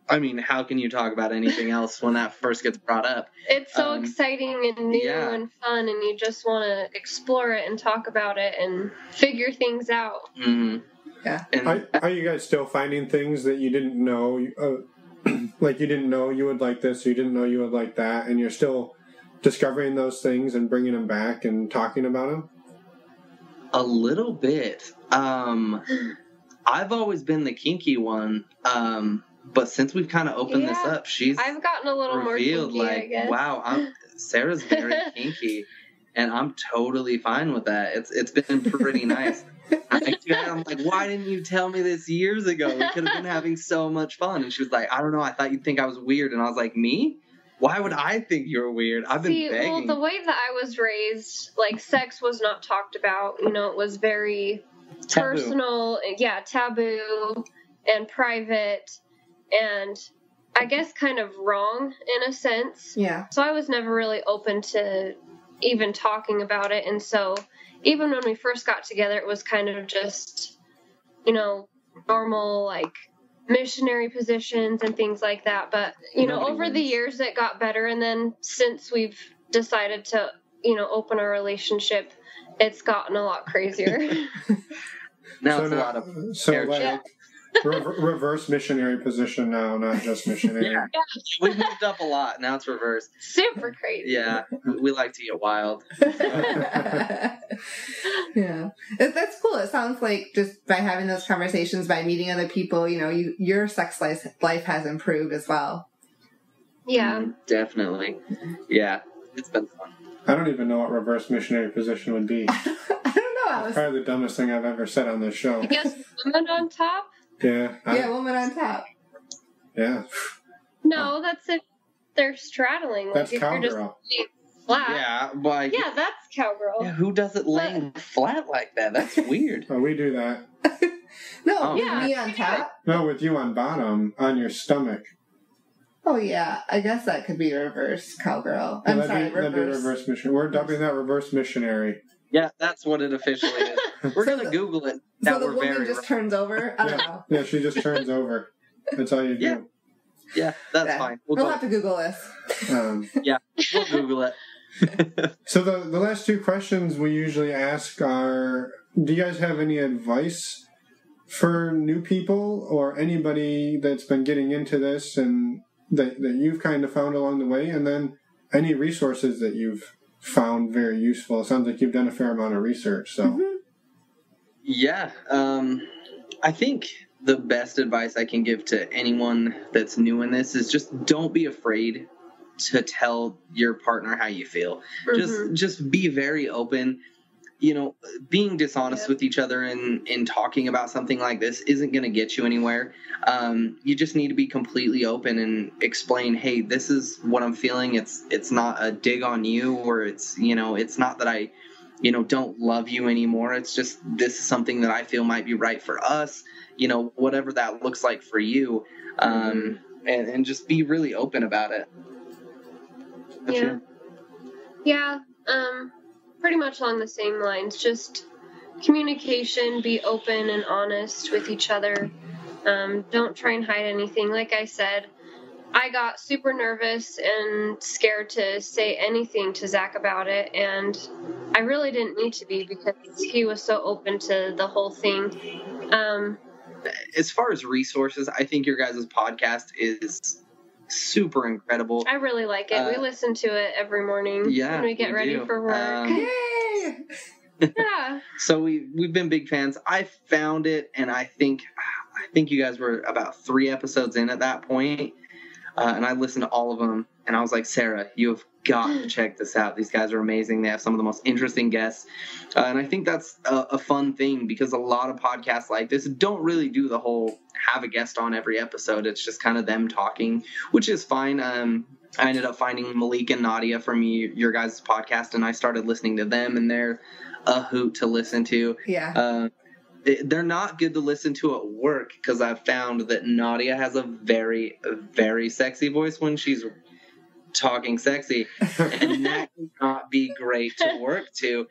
I mean, how can you talk about anything else when that first gets brought up? It's so exciting and new and fun, and you just want to explore it and talk about it and figure things out. Mm-hmm. Yeah. And are you guys still finding things that you didn't know, like you didn't know you would like this, or you didn't know you would like that, and you're still discovering those things and bringing them back and talking about them? a little bit. I've always been the kinky one. But since we've kind of opened this up, I've gotten a little revealed more kinky, like, I guess. wow, Sarah's very kinky, and I'm totally fine with that. It's been pretty nice. I'm like, why didn't you tell me this years ago? We could have been having so much fun. And she was like, I don't know, I thought you'd think I was weird. And I was like, me? Why would I think you're weird? I've been begging. Well, the way that I was raised, like, sex was not talked about. You know, it was very personal, taboo and private. And I guess kind of wrong in a sense. Yeah. So I was never really open to even talking about it. And so even when we first got together, it was kind of just, normal, like, missionary positions and things like that. But, over the years it got better. And then since we've decided to, open our relationship, it's gotten a lot crazier. Now it's a lot of reverse missionary position now, not just missionary. Yeah. We've moved up a lot. Now it's reversed. Super crazy. Yeah. We like to get wild. Yeah. That's cool. It sounds like just by having those conversations, by meeting other people, your sex life has improved as well. Yeah. Definitely. Yeah. It's been fun. I don't even know what reverse missionary position would be. I don't know. It's probably the dumbest thing I've ever said on this show. Yes, woman on top? Yeah. Woman on top. Yeah. No, that's if they're straddling. Like, That's if cowgirl. you're just laying flat. Yeah, but Yeah, that's cowgirl. yeah, who does it laying flat like that? That's weird. Oh, we do that. No, me on top. No, with you on bottom, on your stomach. Oh, yeah. I guess that could be reverse cowgirl. Well, That'd be reverse missionary. We're dubbing that reverse missionary. Yeah, that's what it officially is. We're going to Google it. So the woman just turns over? I don't know. Yeah, she just turns over. That's all you do. Yeah, that's fine. We'll have to Google this. Yeah, we'll Google it. So the last two questions we usually ask are, do you guys have any advice for new people or anybody that's been getting into this and that you've kind of found along the way? And then any resources that you've found very useful? It sounds like you've done a fair amount of research. So, Yeah, I think the best advice I can give to anyone that's new in this is just don't be afraid to tell your partner how you feel. Just be very open. Being dishonest with each other in talking about something like this isn't going to get you anywhere. You just need to be completely open and explain, hey, this is what I'm feeling. It's not a dig on you, or it's not that I, don't love you anymore. It's just, this is something that I feel might be right for us, whatever that looks like for you. And just be really open about it. Yeah. Pretty much along the same lines. Just communication, be open and honest with each other. Don't try and hide anything. Like I said, I got super nervous and scared to say anything to Zach about it, and I really didn't need to be because he was so open to the whole thing. As far as resources, I think your guys' podcast is super incredible. I really like it. We listen to it every morning when we get ready for work. Yay! Yeah. So we've been big fans. I found it, and I think you guys were about 3 episodes in at that point, and I listened to all of them, and I was like, Sarah, you have got to check this out. These guys are amazing. They have some of the most interesting guests. And I think that's a fun thing, because a lot of podcasts like this don't really do the whole have a guest on every episode. It's just kind of them talking, which is fine. I ended up finding Malik and Nadia from your guys' podcast, and I started listening to them, and they're a hoot to listen to. Yeah. They're not good to listen to at work, because I've found that Nadia has a very, very sexy voice when she's talking sexy, and that cannot be great to work to.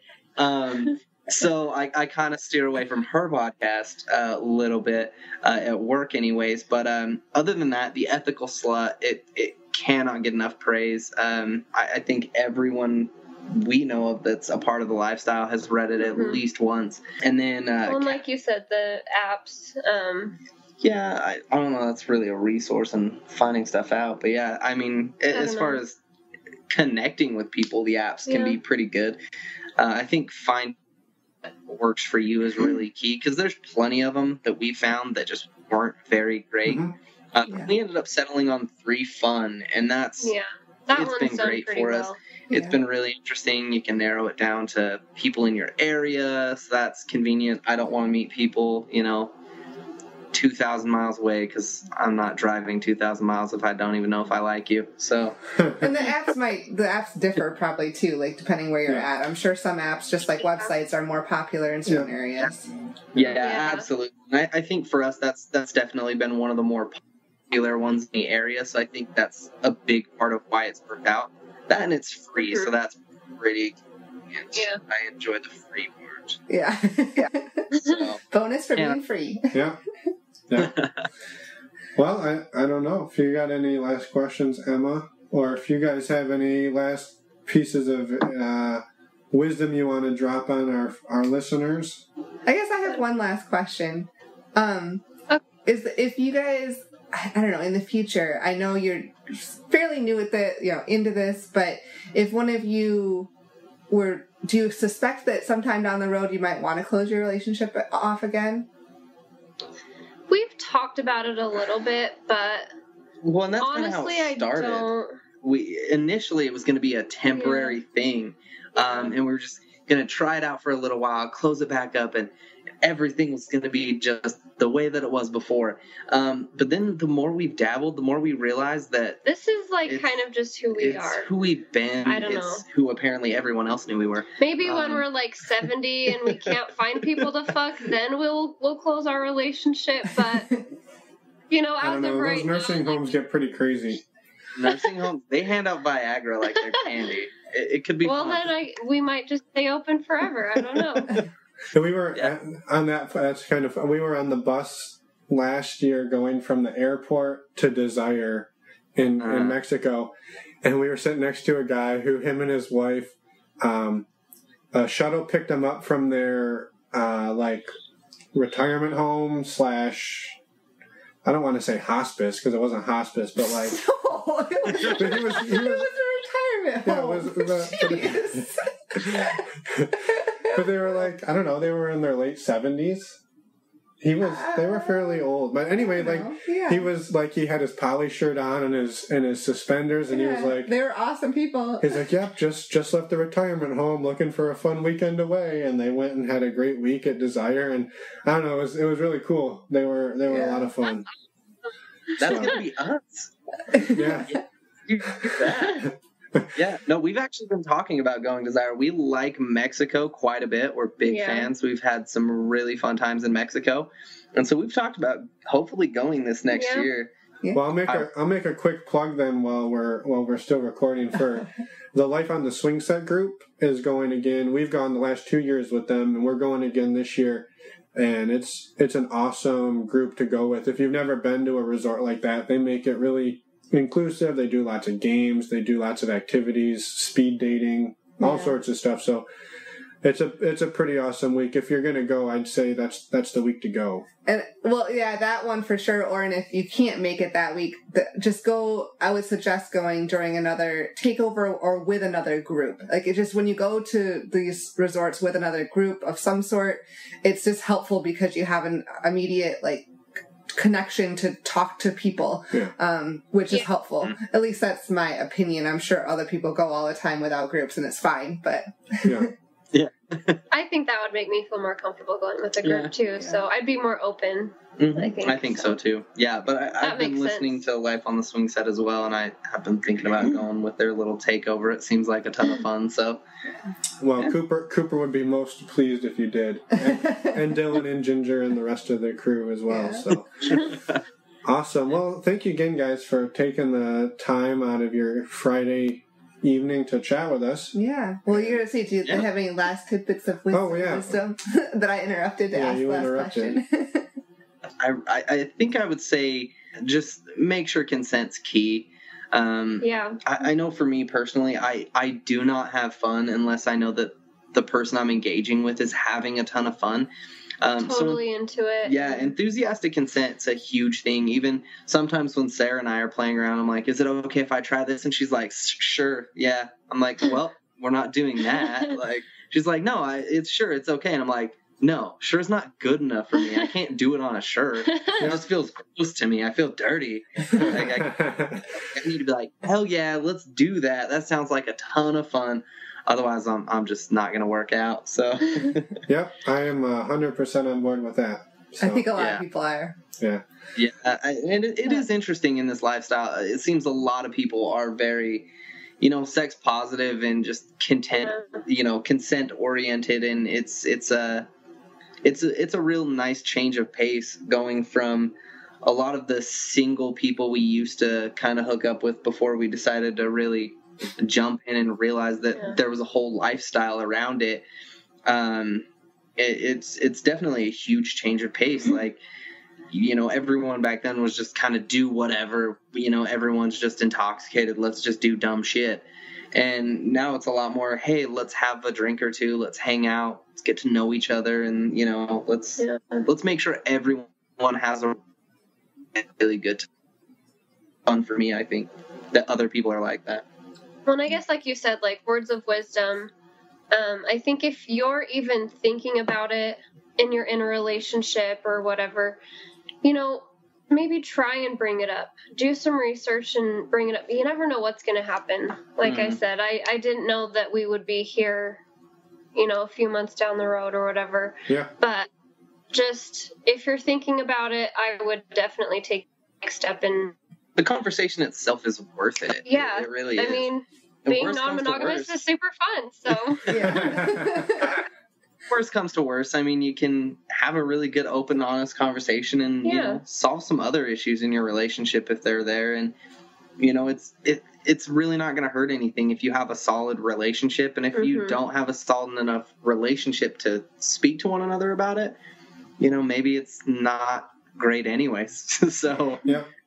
So I kind of steer away from her podcast a little bit at work anyways. But other than that, The Ethical Slut, it cannot get enough praise. I think everyone we know of that's a part of the lifestyle has read it at least once. And then well, like you said, the apps. Yeah, I don't know. That's really a resource in finding stuff out. But yeah, I mean, as far as connecting with people, the apps can be pretty good. I think find what works for you is really key, because there's plenty of them that we found that just weren't very great. We ended up settling on 3 Fun, and it's been great for us. It's been really interesting. You can narrow it down to people in your area, so that's convenient. I don't want to meet people, 2,000 miles away, because I'm not driving 2,000 miles if I don't even know if I like you. So, and the apps differ probably too, like depending where you're at. I'm sure some apps, just like websites, are more popular in certain areas. Yeah, absolutely. I think for us, that's definitely been one of the more popular ones in the area. So I think that's a big part of why it's worked out. That, and it's free, so that's pretty convenient. Yeah. I enjoy the free part. Yeah. So, bonus for being free. Yeah. Well, I don't know if you got any last questions, Emma, or if you guys have any last pieces of wisdom you want to drop on our listeners. I guess I have one last question. Is if you guys, I don't know, in the future, I know you're fairly new at into this, but if one of you do you suspect that sometime down the road you might want to close your relationship off again? We've talked about it a little bit, but and that's honestly, kind of how it started. Initially it was going to be a temporary thing, and we were just going to try it out for a little while, close it back up, and everything was going to be just the way that it was before. But then the more we've dabbled, the more we realized that this is kind of just who we are. It's who we've been. I don't know. Who apparently everyone else knew we were. Maybe when we're 70 and we can't find people to fuck, then we'll close our relationship. But as of right those nursing now, homes get pretty crazy. Nursing homes, they hand out Viagra like they're candy. It could be. Well, fun. then we might just stay open forever. I don't know. So we were on that. That's kind of. We were on the bus last year going from the airport to Desire in Mexico, and we were sitting next to a guy who him and his wife, a shuttle picked them up from their retirement home / I don't want to say hospice because it wasn't hospice, but No, it was a retirement home. But they were I don't know, they were in their late 70s. They were fairly old. But anyway, he was he had his poly shirt on and his suspenders, and he was they were awesome people. He's yep, just left the retirement home looking for a fun weekend away, and they went and had a great week at Desire, and I don't know, it was really cool. They were a lot of fun. That's gonna be us. Yeah. You do that. Yeah, no, we've actually been talking about going to Desire. We like Mexico quite a bit. We're big fans. We've had some really fun times in Mexico, and so we've talked about hopefully going this next year. Yeah. Well, I'll make a quick plug then while we're still recording for the Life on the Swing Set group is going again. We've gone the last 2 years with them, and we're going again this year. And it's an awesome group to go with. If you've never been to a resort like that, they make it really inclusive. They do lots of games. They do lots of activities, speed dating, all sorts of stuff. So it's a pretty awesome week. If you're going to go, I'd say that's the week to go. And that one for sure. Or and if you can't make it that week, just go. I would suggest going during another takeover or with another group. It just when you go to these resorts with another group of some sort, it's just helpful because you have an immediate connection to talk to people, which is helpful. At least that's my opinion. I'm sure other people go all the time without groups and it's fine, but I think that would make me feel more comfortable going with a group too. So I'd be more open. I think so too. Yeah, but I've been listening to Life on the Swing Set as well, and I have been thinking about going with their little takeover. It seems like a ton of fun. So, well, Cooper would be most pleased if you did, and Dylan and Ginger and the rest of the crew as well. So, awesome. Well, thank you again, guys, for taking the time out of your Friday evening to chat with us. Yeah. Well, you're going to say, do you have any last tidbits of wisdom that I interrupted to ask the last question? I think I would say just make sure consent's key. I know for me personally, I do not have fun unless I know that the person I'm engaging with is having a ton of fun. Totally into it. Yeah, enthusiastic consent's a huge thing. Even sometimes when Sarah and I are playing around, I'm like, is it okay if I try this? And she's like, sure, yeah. I'm like, well, we're not doing that. Like, she's like, no, it's okay. And I'm like, no, sure's not good enough for me. I can't do it on a shirt. It just feels gross to me. I feel dirty. Like, I need to be like, hell yeah, let's do that. That sounds like a ton of fun. Otherwise, I'm just not going to work out. So, yep, I am 100% on board with that. So, I think a lot of people are. Yeah. Yeah, and it is interesting in this lifestyle. It seems a lot of people are very, sex positive and just consent oriented, and it's a real nice change of pace going from a lot of the single people we used to kind of hook up with before we decided to really jump in and realize that there was a whole lifestyle around it. It's definitely a huge change of pace. Like, everyone back then was just kind of do whatever, everyone's just intoxicated. Let's just do dumb shit. And now it's a lot more, hey, let's have a drink or two. Let's hang out. Let's get to know each other. And, let's make sure everyone has a really good fun. For me, I think that other people are like that. Well, and I guess like you said, like words of wisdom, I think if you're even thinking about it and you're in a relationship or whatever, maybe try and bring it up. Do some research and bring it up. You never know what's going to happen. Like I said, I didn't know that we would be here, a few months down the road or whatever. Yeah. But just if you're thinking about it, I would definitely take the next step. And the conversation itself is worth it. Yeah. It really is. I mean, being non-monogamous is super fun. So. Yeah. Worst comes to worst, I mean, you can have a really good, open, honest conversation and solve some other issues in your relationship if they're there. And it's really not going to hurt anything if you have a solid relationship. And if you don't have a solid enough relationship to speak to one another about it, maybe it's not great anyways. So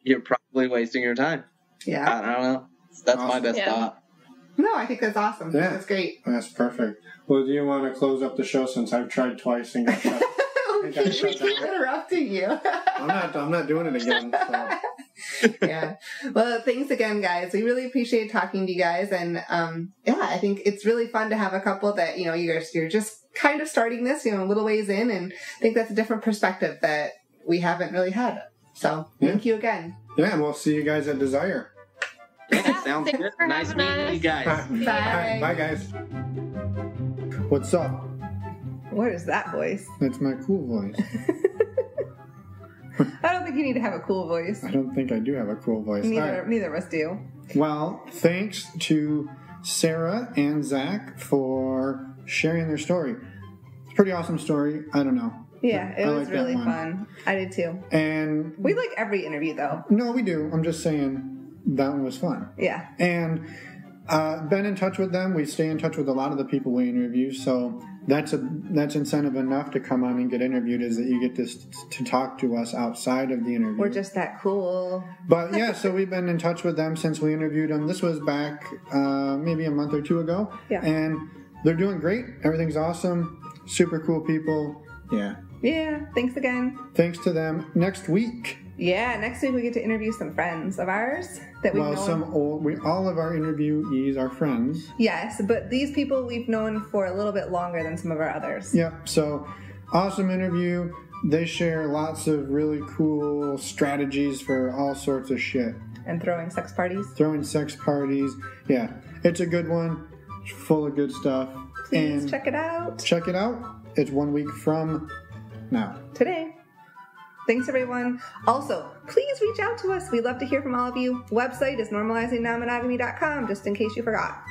you're probably wasting your time. Yeah, I don't know. That's awesome. My best thought. No, I think that's awesome. Yeah. That's great. That's perfect. Well, do you want to close up the show since I've tried twice and got shut? Keep interrupting you. I'm not doing it again. So. Yeah. Well, thanks again, guys. We really appreciate talking to you guys, and I think it's really fun to have a couple that you're just kind of starting this, a little ways in, and I think that's a different perspective that we haven't really had. So, thank you again. Yeah, and we'll see you guys at Desire. Yeah, sounds good. Nice meeting you guys. Bye. Bye, guys. What's up? What is that voice? That's my cool voice. I don't think you need to have a cool voice. I don't think I do have a cool voice. Neither of us do. Well, thanks to Sarah and Zach for sharing their story. It's a pretty awesome story. I don't know. Yeah, it was really fun. I did too. And we like every interview, though. No, we do. I'm just saying that one was fun. Yeah. And been in touch with them. We stay in touch with a lot of the people we interview, so that's incentive enough to come on and get interviewed, is that you get to talk to us outside of the interview. We're just that cool. But yeah, so we've been in touch with them since we interviewed them. This was back maybe a month or two ago. Yeah. And they're doing great. Everything's awesome. Super cool people. Yeah. Yeah. Thanks again. Thanks to them. Next week. Yeah, next week we get to interview some friends of ours that we've known. All of our interviewees are friends. Yes, but these people we've known for a little bit longer than some of our others. Yeah, so Awesome interview. They share lots of really cool strategies for all sorts of shit. And throwing sex parties. Yeah, it's a good one. It's full of good stuff. Please check it out. Check it out. It's 1 week from now. Today. Thanks, everyone. Also, please reach out to us. We'd love to hear from all of you. Website is normalizingnon-monogamy.com, just in case you forgot.